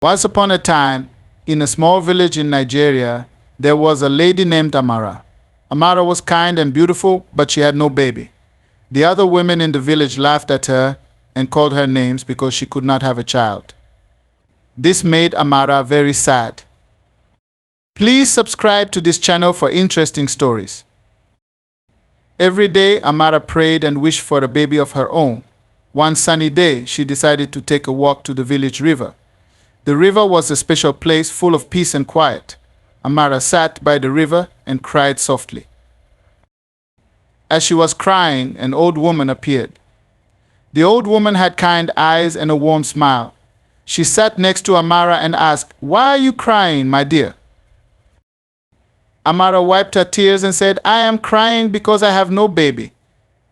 Once upon a time, in a small village in Nigeria, there was a lady named Amara. Amara was kind and beautiful, but she had no baby. The other women in the village laughed at her and called her names because she could not have a child. This made Amara very sad. Please subscribe to this channel for interesting stories. Every day, Amara prayed and wished for a baby of her own. One sunny day, she decided to take a walk to the village river. The river was a special place full of peace and quiet. Amara sat by the river and cried softly. As she was crying, an old woman appeared. The old woman had kind eyes and a warm smile. She sat next to Amara and asked, "Why are you crying, my dear?" Amara wiped her tears and said, "I am crying because I have no baby.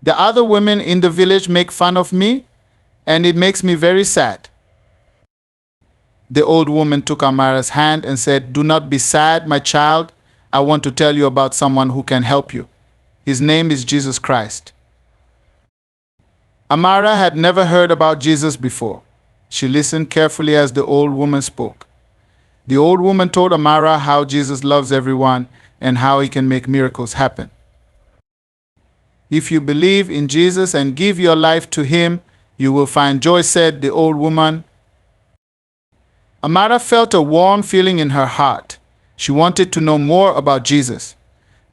The other women in the village make fun of me, and it makes me very sad." The old woman took Amara's hand and said, "Do not be sad, my child. I want to tell you about someone who can help you. His name is Jesus Christ." Amara had never heard about Jesus before. She listened carefully as the old woman spoke. The old woman told Amara how Jesus loves everyone and how he can make miracles happen. "If you believe in Jesus and give your life to him, you will find joy," said the old woman. Amara felt a warm feeling in her heart. She wanted to know more about Jesus.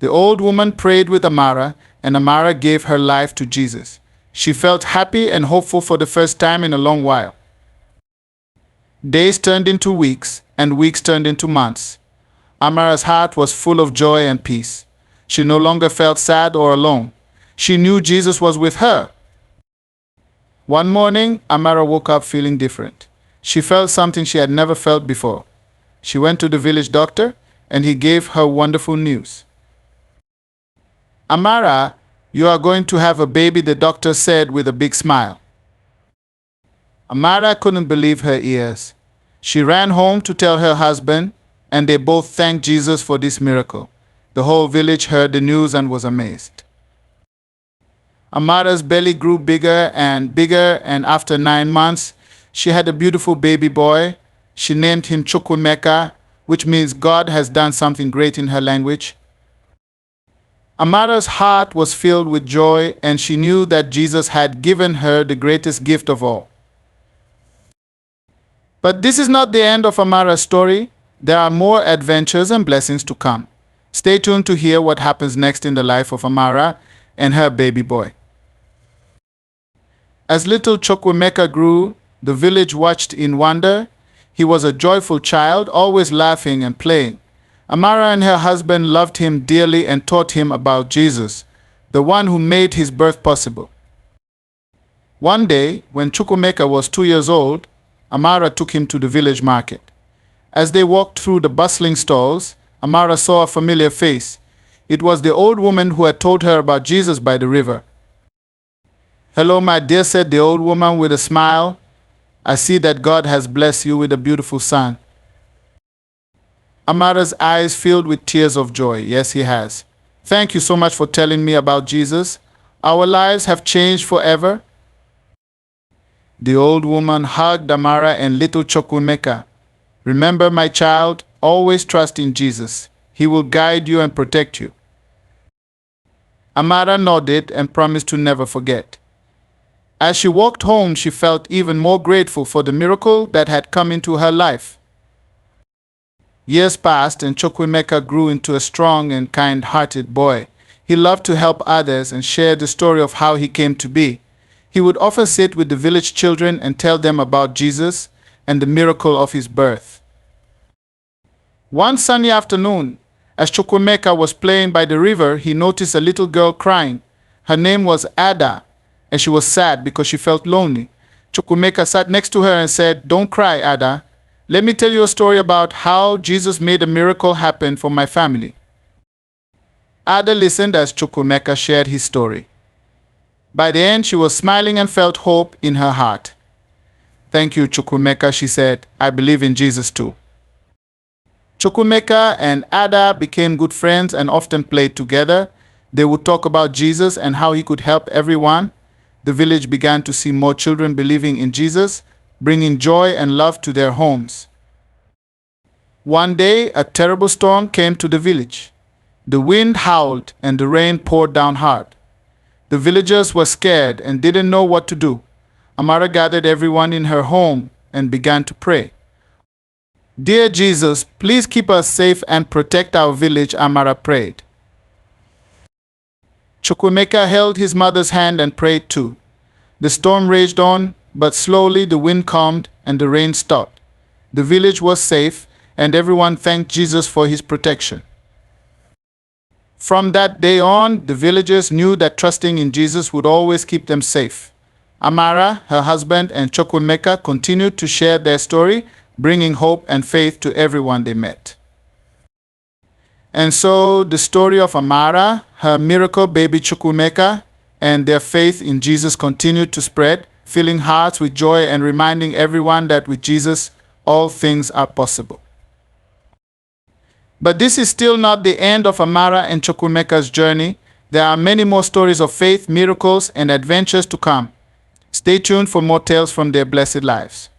The old woman prayed with Amara, and Amara gave her life to Jesus. She felt happy and hopeful for the first time in a long while. Days turned into weeks, and weeks turned into months. Amara's heart was full of joy and peace. She no longer felt sad or alone. She knew Jesus was with her. One morning, Amara woke up feeling different. She felt something she had never felt before. She went to the village doctor, and he gave her wonderful news. "Amara, you are going to have a baby," the doctor said with a big smile. Amara couldn't believe her ears. She ran home to tell her husband, and they both thanked Jesus for this miracle. The whole village heard the news and was amazed. Amara's belly grew bigger, and after 9 months, she had a beautiful baby boy. She named him Chukwumeka, which means God has done something great in her language. Amara's heart was filled with joy, and she knew that Jesus had given her the greatest gift of all. But this is not the end of Amara's story. There are more adventures and blessings to come. Stay tuned to hear what happens next in the life of Amara and her baby boy. As little Chukwumeka grew, the village watched in wonder. He was a joyful child, always laughing and playing. Amara and her husband loved him dearly and taught him about Jesus, the one who made his birth possible. One day, when Chukwumeka was 2 years old, Amara took him to the village market. As they walked through the bustling stalls, Amara saw a familiar face. It was the old woman who had told her about Jesus by the river. "Hello, my dear," said the old woman with a smile. "I see that God has blessed you with a beautiful son." Amara's eyes filled with tears of joy. "Yes, he has. Thank you so much for telling me about Jesus. Our lives have changed forever." The old woman hugged Amara and little Chukwumeka. "Remember, my child, always trust in Jesus. He will guide you and protect you." Amara nodded and promised to never forget. As she walked home, she felt even more grateful for the miracle that had come into her life. Years passed, and Chukwumeka grew into a strong and kind-hearted boy. He loved to help others and share the story of how he came to be. He would often sit with the village children and tell them about Jesus and the miracle of his birth. One sunny afternoon, as Chukwumeka was playing by the river, he noticed a little girl crying. Her name was Ada, and she was sad because she felt lonely. Chukwumeka sat next to her and said, "Don't cry, Ada. Let me tell you a story about how Jesus made a miracle happen for my family." Ada listened as Chukwumeka shared his story. By the end, she was smiling and felt hope in her heart. "Thank you, Chukwumeka," she said. "I believe in Jesus too." Chukwumeka and Ada became good friends and often played together. They would talk about Jesus and how he could help everyone. The village began to see more children believing in Jesus, bringing joy and love to their homes. One day, a terrible storm came to the village. The wind howled and the rain poured down hard. The villagers were scared and didn't know what to do. AMARA gathered everyone in her home and began to pray. "Dear Jesus, please keep us safe and protect our village," AMARA prayed. Chukwemeka held his mother's hand and prayed too. The storm raged on, but slowly the wind calmed and the rain stopped. The village was safe, and everyone thanked Jesus for his protection. From that day on, the villagers knew that trusting in Jesus would always keep them safe. AMARA, her husband, and Chukwemeka continued to share their story, bringing hope and faith to everyone they met. And so the story of AMARA, her miracle baby Chukwemeka, and their faith in Jesus continued to spread, filling hearts with joy and reminding everyone that with Jesus, all things are possible. But this is still not the end of AMARA and Chukwemeka's journey. There are many more stories of faith, miracles, and adventures to come. Stay tuned for more tales from their blessed lives.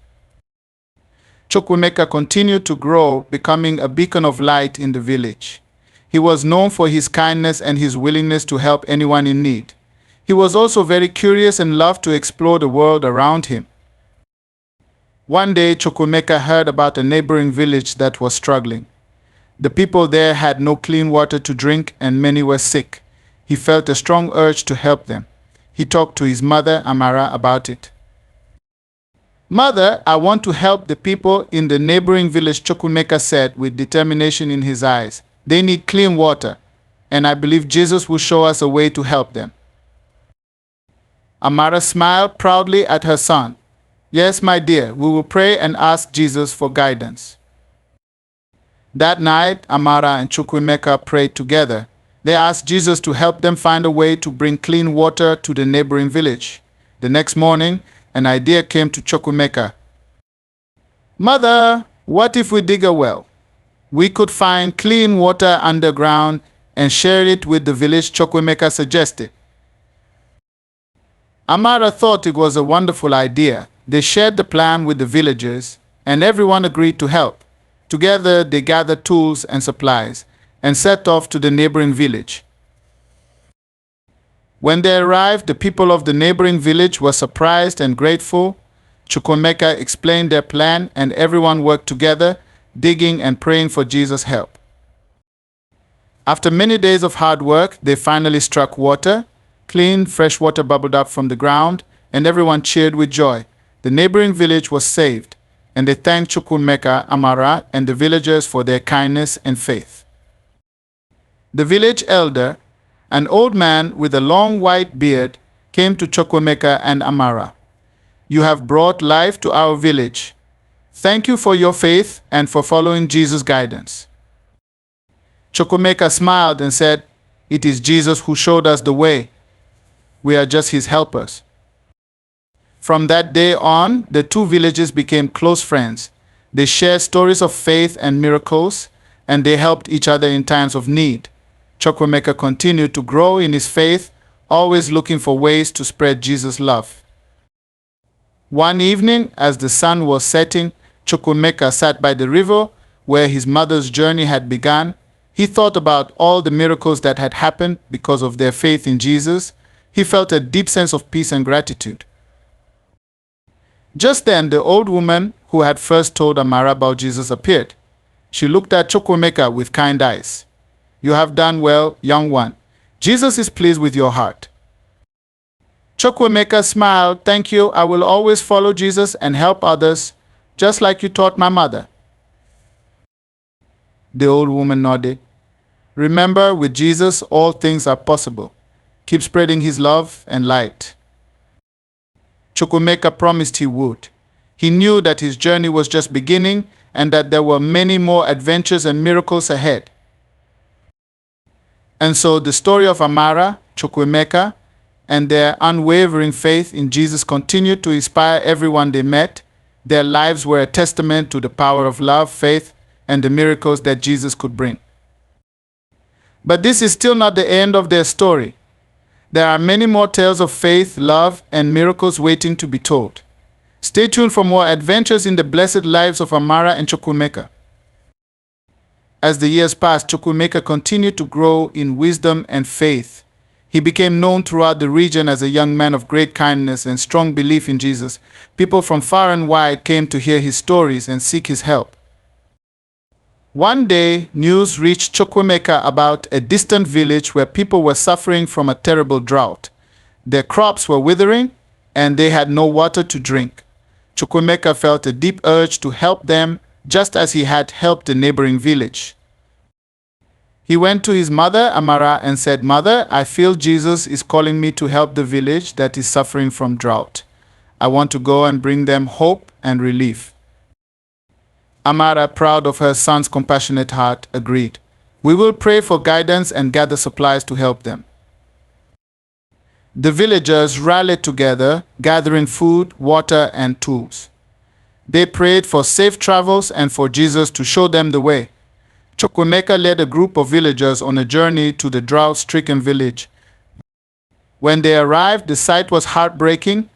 Chukwemeka continued to grow, becoming a beacon of light in the village. He was known for his kindness and his willingness to help anyone in need. He was also very curious and loved to explore the world around him. One day, Chukwemeka heard about a neighboring village that was struggling. The people there had no clean water to drink and many were sick. He felt a strong urge to help them. He talked to his mother, AMARA, about it. "Mother, I want to help the people in the neighboring village," Chukwemeka said with determination in his eyes. "They need clean water, and I believe Jesus will show us a way to help them." AMARA smiled proudly at her son. "Yes, my dear, we will pray and ask Jesus for guidance." That night, AMARA and Chukwemeka prayed together. They asked Jesus to help them find a way to bring clean water to the neighboring village. The next morning, an idea came to Chukwemeka. "Mother, what if we dig a well? We could find clean water underground and share it with the village," Chukwemeka suggested. AMARA thought it was a wonderful idea. They shared the plan with the villagers, and everyone agreed to help. Together, they gathered tools and supplies and set off to the neighboring village. When they arrived, the people of the neighboring village were surprised and grateful. Chukwemeka explained their plan, and everyone worked together, digging and praying for Jesus' help. After many days of hard work, they finally struck water. Clean, fresh water bubbled up from the ground, and everyone cheered with joy. The neighboring village was saved, and they thanked Chukwemeka, AMARA, and the villagers for their kindness and faith. The village elder, an old man with a long white beard, came to Chukwemeka and AMARA. "You have brought life to our village. Thank you for your faith and for following Jesus' guidance." Chukwemeka smiled and said, "It is Jesus who showed us the way. We are just his helpers." From that day on, the two villages became close friends. They shared stories of faith and miracles, and they helped each other in times of need. Chukwemeka continued to grow in his faith, always looking for ways to spread Jesus' love. One evening, as the sun was setting, Chukwemeka sat by the river where his mother's journey had begun. He thought about all the miracles that had happened because of their faith in Jesus. He felt a deep sense of peace and gratitude. Just then, the old woman who had first told AMARA about Jesus appeared. She looked at Chukwemeka with kind eyes. "You have done well, young one. Jesus is pleased with your heart." Chukwemeka smiled. "Thank you. I will always follow Jesus and help others, just like you taught my mother." The old woman nodded. "Remember, with Jesus, all things are possible. Keep spreading his love and light." Chukwemeka promised he would. He knew that his journey was just beginning and that there were many more adventures and miracles ahead. And so the story of AMARA, Chukwemeka, and their unwavering faith in Jesus continued to inspire everyone they met. Their lives were a testament to the power of love, faith, and the miracles that Jesus could bring. But this is still not the end of their story. There are many more tales of faith, love, and miracles waiting to be told. Stay tuned for more adventures in the blessed lives of AMARA and Chukwemeka. As the years passed, Chukwuemeka continued to grow in wisdom and faith. He became known throughout the region as a young man of great kindness and strong belief in Jesus. People from far and wide came to hear his stories and seek his help. One day, news reached Chukwuemeka about a distant village where people were suffering from a terrible drought. Their crops were withering, and they had no water to drink. Chukwuemeka felt a deep urge to help them, just as he had helped the neighboring village. He went to his mother, AMARA, and said, "Mother, I feel Jesus is calling me to help the village that is suffering from drought. I want to go and bring them hope and relief." AMARA, proud of her son's compassionate heart, agreed. "We will pray for guidance and gather supplies to help them." The villagers rallied together, gathering food, water, and tools. They prayed for safe travels and for Jesus to show them the way. Chukwuemeka led a group of villagers on a journey to the drought-stricken village. When they arrived, the sight was heartbreaking.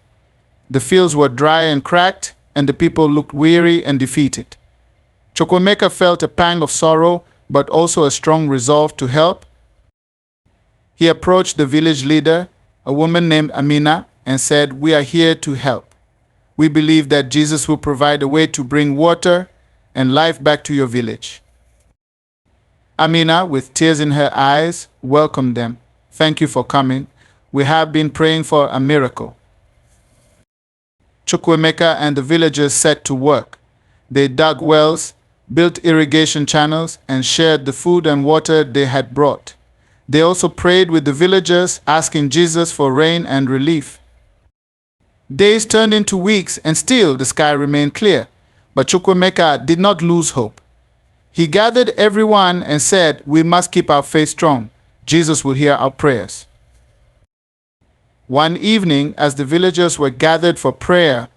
The fields were dry and cracked, and the people looked weary and defeated. Chukwuemeka felt a pang of sorrow, but also a strong resolve to help. He approached the village leader, a woman named Amina, and said, "We are here to help. We believe that Jesus will provide a way to bring water and life back to your village." Amina, with tears in her eyes, welcomed them. "Thank you for coming. We have been praying for a miracle." Chukwuemeka and the villagers set to work. They dug wells, built irrigation channels, and shared the food and water they had brought. They also prayed with the villagers, asking Jesus for rain and relief. Days turned into weeks, and still the sky remained clear. But Chukwuemeka did not lose hope. He gathered everyone and said, "We must keep our faith strong. Jesus will hear our prayers." One evening, as the villagers were gathered for prayer,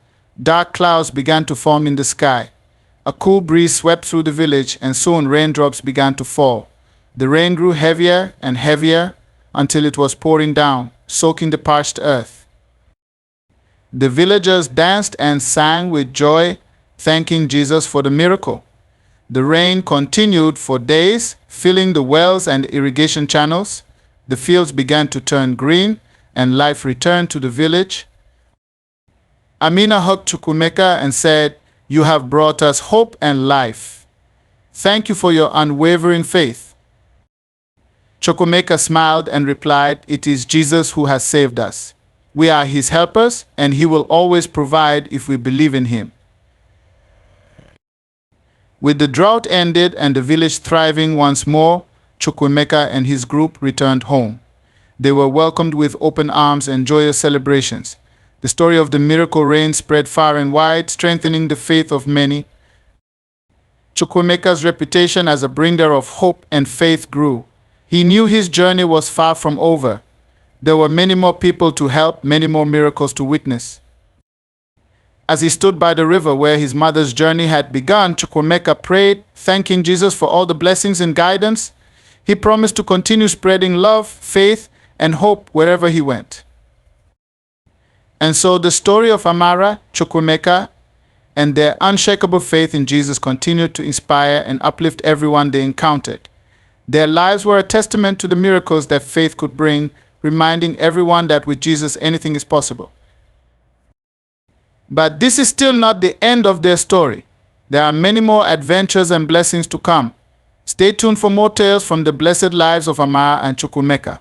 dark clouds began to form in the sky. A cool breeze swept through the village, and soon raindrops began to fall. The rain grew heavier and heavier until it was pouring down, soaking the parched earth. The villagers danced and sang with joy, thanking Jesus for the miracle. The rain continued for days, filling the wells and irrigation channels. The fields began to turn green, and life returned to the village. Amina hugged Chukwuemeka and said, "You have brought us hope and life. Thank you for your unwavering faith." Chukwuemeka smiled and replied, "It is Jesus who has saved us. We are his helpers, and he will always provide if we believe in him." With the drought ended and the village thriving once more, Chukwuemeka and his group returned home. They were welcomed with open arms and joyous celebrations. The story of the miracle rain spread far and wide, strengthening the faith of many. Chukwuemeka's reputation as a bringer of hope and faith grew. He knew his journey was far from over. There were many more people to help, many more miracles to witness. As he stood by the river where his mother's journey had begun, Chukwuemeka prayed, thanking Jesus for all the blessings and guidance. He promised to continue spreading love, faith, and hope wherever he went. And so the story of AMARA, Chukwuemeka, and their unshakable faith in Jesus continued to inspire and uplift everyone they encountered. Their lives were a testament to the miracles that faith could bring, reminding everyone that with Jesus anything is possible. But this is still not the end of their story. There are many more adventures and blessings to come. Stay tuned for more tales from the blessed lives of AMARA and Chukwuemeka.